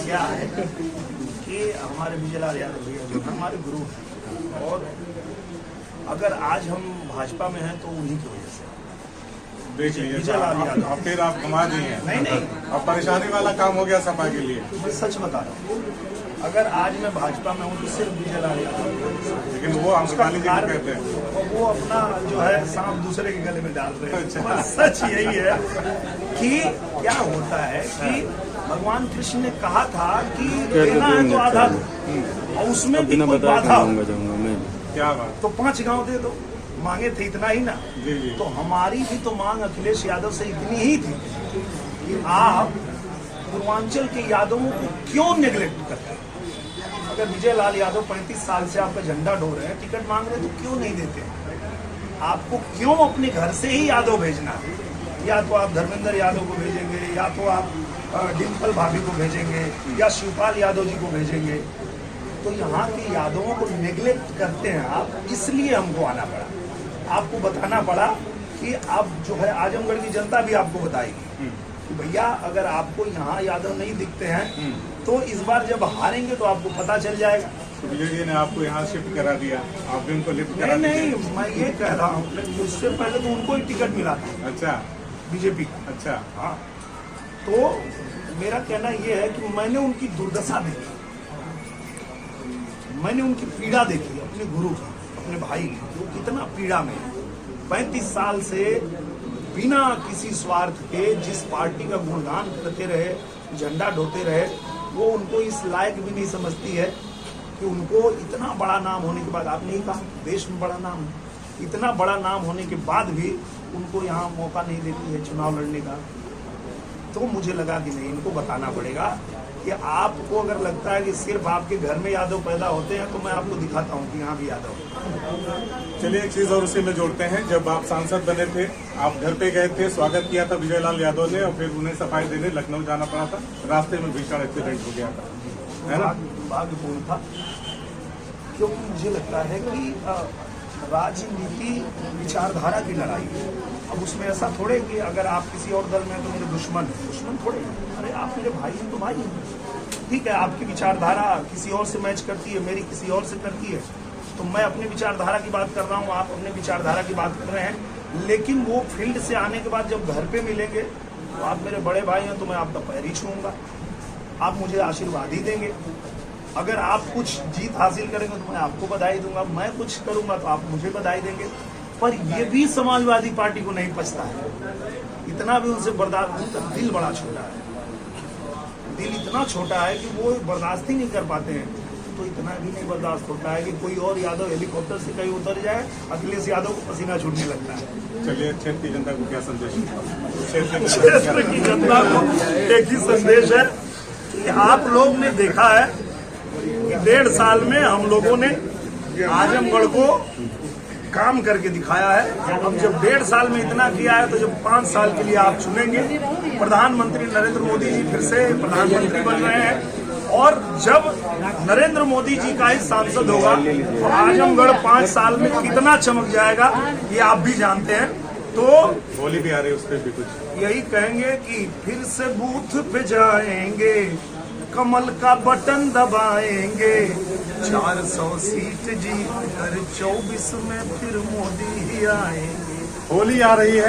क्या है कि हमारे विजय लाल यादव भैया जो हमारे गुरु हैं, और अगर आज हम भाजपा में हैं तो उन्हीं की वजह से। देख लीजिए विजय लाल यादव अब फिर आप कमा दिए हैं। नहीं अब परेशानी वाला काम हो गया सपा के लिए। मैं सच बता रहा हूँ, अगर आज मैं भाजपा में हूँ तो सिर्फ विजय लाल यादव। लेकिन वो अमृताली जी को कहते हैं वो अपना जो है सांप दूसरे के गले में डाल रहे हैं। अच्छा। बस सच यही है कि क्या होता है कि भगवान कृष्ण ने कहा था कि देना है तो आधा दो, और उसमें भी कोई बाधा हो क्या बात। तो 5 गांव दे दो। मांगे थे इतना ही ना। जी जी। तो हमारी भी तो मांग अखिलेश यादव से इतनी ही थी कि आप पूर्वांचल के यादवों को क्यों नेग्लेक्ट करते हैं। अगर विजय लाल यादव 35 साल से आपका झंडा ढो रहे हैं, टिकट मांग रहे हैं, तो क्यों नहीं देते। आपको क्यों अपने घर से ही यादव भेजना है। या तो आप धर्मेंद्र यादव को भेजेंगे, या तो आप डिम्पल भाभी को भेजेंगे, या शिवपाल यादव जी को भेजेंगे। तो यहाँ के यादवों को नेग्लेक्ट करते हैं आप, इसलिए हमको आना पड़ा। आपको बताना पड़ा कि अब जो है आजमगढ़ की जनता भी आपको बताएगी कि भैया अगर आपको यहाँ यादव नहीं दिखते हैं तो इस बार जब हारेंगे तो आपको पता चल जाएगा। तो विजय जी ने आपको यहाँ शिफ्ट करा दिया, आप भी उनको लिफ्ट करा नहीं, मैं ये कह रहा हूँ उससे पहले तो उनको ही टिकट मिला था। अच्छा। बीजेपी। अच्छा। हाँ, तो मेरा कहना ये है कि मैंने उनकी दुर्दशा देखी, मैंने उनकी पीड़ा देखी, अपने गुरु की, अपने भाई की, वो कितना पीड़ा में 35 साल से बिना किसी स्वार्थ के जिस पार्टी का गुणगान करते रहे, झंडा ढोते रहे, वो उनको इस लायक भी नहीं समझती है कि उनको इतना बड़ा नाम होने के बाद, आपने ही कहा देश में बड़ा नाम, इतना बड़ा नाम होने के बाद भी उनको यहाँ मौका नहीं देती है चुनाव लड़ने का। तो मुझे लगा कि नहीं, इनको बताना पड़ेगा कि आपको अगर लगता है कि सिर्फ आपके घर में यादव पैदा होते हैं तो मैं आपको दिखाता हूँ कि यहाँ भी यादव। चलिए एक चीज और उसी में जोड़ते हैं, जब आप सांसद बने थे आप घर पे गए थे, स्वागत किया था विजय लाल यादव ने, और फिर उन्हें सफाई देने लखनऊ जाना पड़ा था, रास्ते में भीषण एक्सीडेंट हो गया था, है ना। भाग्यपूर्ण था, क्योंकि मुझे लगता है कि राजनीति विचारधारा की लड़ाई है। अब उसमें ऐसा थोड़े कि अगर आप किसी और दल में हैं तो मेरे दुश्मन थोड़े हैं। अरे आप मेरे भाई हैं तो भाई हैं। ठीक है, आपकी विचारधारा किसी और से मैच करती है, मेरी किसी और से करती है, तो मैं अपनी विचारधारा की बात कर रहा हूँ, आप अपने विचारधारा की बात कर रहे हैं। लेकिन वो फील्ड से आने के बाद जब घर पे मिलेंगे तो आप मेरे बड़े भाई हैं, तो मैं आपका पैर ही छूऊंगा, आप मुझे आशीर्वाद ही देंगे। अगर आप कुछ जीत हासिल करेंगे तो मैं आपको बधाई दूंगा, मैं कुछ करूंगा तो आप मुझे बधाई देंगे। पर ये भी समाजवादी पार्टी को नहीं पचता है, इतना भी उनसे बर्दाश्त। उनका दिल बड़ा छोटा है, दिल इतना छोटा है कि वो बर्दाश्त ही नहीं कर पाते हैं। तो इतना भी नहीं बर्दाश्त होता है कि कोई और यादव हेलीकॉप्टर से कहीं उतर जाए, अखिलेश यादव को पसीना छूटने लगता है। चलिए क्षेत्र की जनता को क्या संदेश, क्षेत्र की जनता को एक ही संदेश है कि आप लोग ने देखा है कि 1.5 साल में हम लोगों ने आजमगढ़ को काम करके दिखाया है। अब जब 1.5 साल में इतना किया है तो जब 5 साल के लिए आप चुनेंगे, प्रधानमंत्री नरेंद्र मोदी जी फिर से प्रधानमंत्री बन रहे हैं, और जब नरेंद्र मोदी जी का ही सांसद होगा तो आजमगढ़ 5 साल में कितना चमक जाएगा ये आप भी जानते हैं। तो होली भी आ रही है, उस पर भी कुछ यही कहेंगे कि फिर से बूथ पे जाएंगे, कमल का बटन दबाएंगे, 400 सीट जीत कर 24 में फिर मोदी ही आएंगे। होली आ रही है।